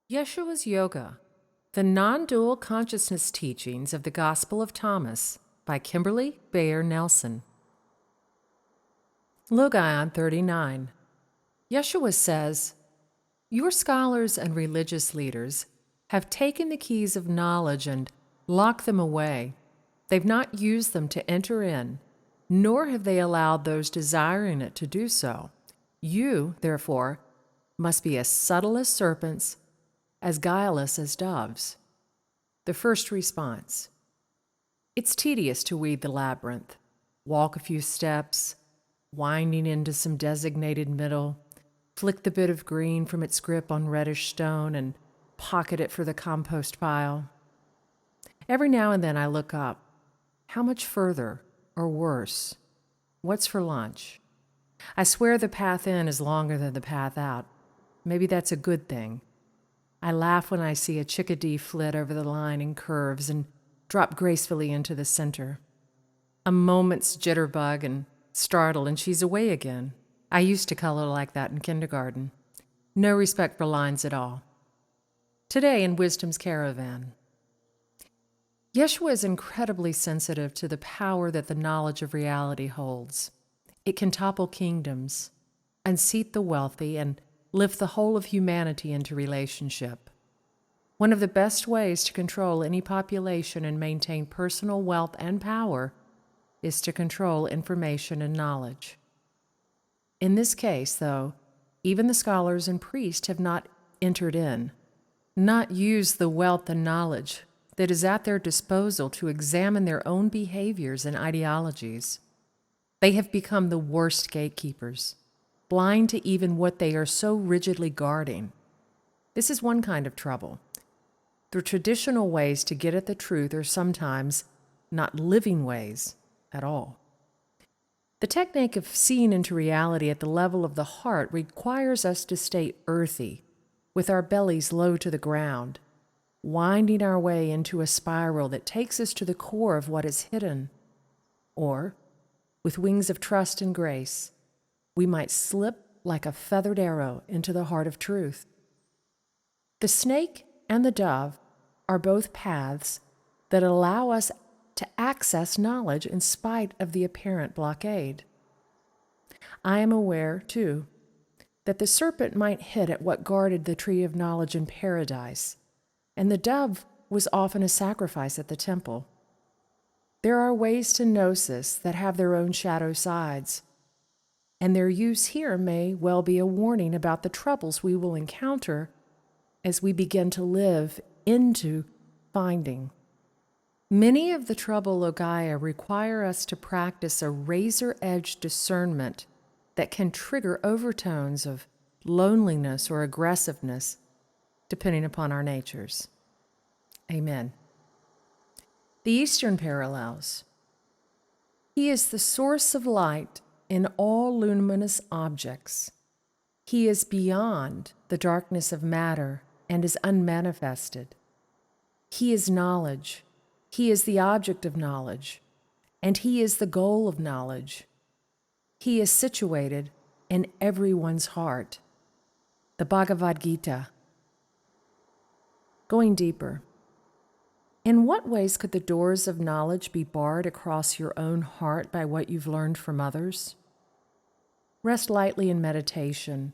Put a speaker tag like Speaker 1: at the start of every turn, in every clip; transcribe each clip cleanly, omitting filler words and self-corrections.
Speaker 1: Yeshua's Yoga, The Non-Dual Consciousness Teachings of the Gospel of Thomas by Kimberly, Beyer-Nelson. Logion 39. Yeshua says, "Your scholars and religious leaders have taken the keys of knowledge and locked them away. They've not used them to enter in, nor have they allowed those desiring it to do so. You, therefore, must be as subtle as serpents, as guileless as doves." The first response: it's tedious to weed the labyrinth, walk a few steps, winding into some designated middle, flick the bit of green from its grip on reddish stone, and pocket it for the compost pile. Every now and then I look up. How much further, or worse? What's for lunch? I swear the path in is longer than the path out. Maybe that's a good thing. I laugh when I see a chickadee flit over the line and curves and drop gracefully into the center. A moment's jitterbug and startle, and she's away again. I used to color like that in kindergarten. No respect for lines at all. Today in Wisdom's Caravan. Yeshua is incredibly sensitive to the power that the knowledge of reality holds. It can topple kingdoms, unseat the wealthy, and lift the whole of humanity into relationship. One of the best ways to control any population and maintain personal wealth and power is to control information and knowledge. In this case, though, even the scholars and priests have not entered in, not used the wealth and knowledge that is at their disposal to examine their own behaviors and ideologies. They have become the worst gatekeepers, blind to even what they are so rigidly guarding. This is one kind of trouble. The traditional ways to get at the truth are sometimes not living ways at all. The technique of seeing into reality at the level of the heart requires us to stay earthy, with our bellies low to the ground, winding our way into a spiral that takes us to the core of what is hidden. Or, with wings of trust and grace, we might slip like a feathered arrow into the heart of truth. The snake and the dove are both paths that allow us to access knowledge in spite of the apparent blockade. I am aware, too, that the serpent might hit at what guarded the tree of knowledge in paradise, and the dove was often a sacrifice at the temple. There are ways to gnosis that have their own shadow sides, and their use here may well be a warning about the troubles we will encounter as we begin to live into finding. Many of the trouble Logia require us to practice a razor-edged discernment that can trigger overtones of loneliness or aggressiveness, depending upon our natures. Amen. The Eastern parallels. He is the source of light in all luminous objects. He is beyond the darkness of matter and is unmanifested. He is knowledge. He is the object of knowledge, and he is the goal of knowledge. He is situated in everyone's heart. The Bhagavad Gita. Going deeper. In what ways could the doors of knowledge be barred across your own heart by what you've learned from others? Rest lightly in meditation,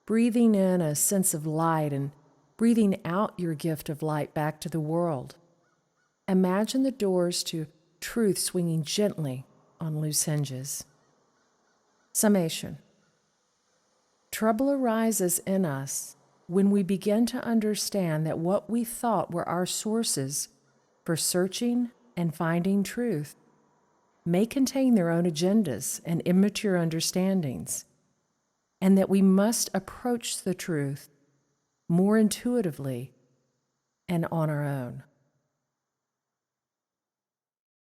Speaker 1: breathing in a sense of light and breathing out your gift of light back to the world. Imagine the doors to truth swinging gently on loose hinges. Summation. Trouble arises in us when we begin to understand that what we thought were our sources for searching and finding truth may contain their own agendas and immature understandings, and that we must approach the truth more intuitively and on our own.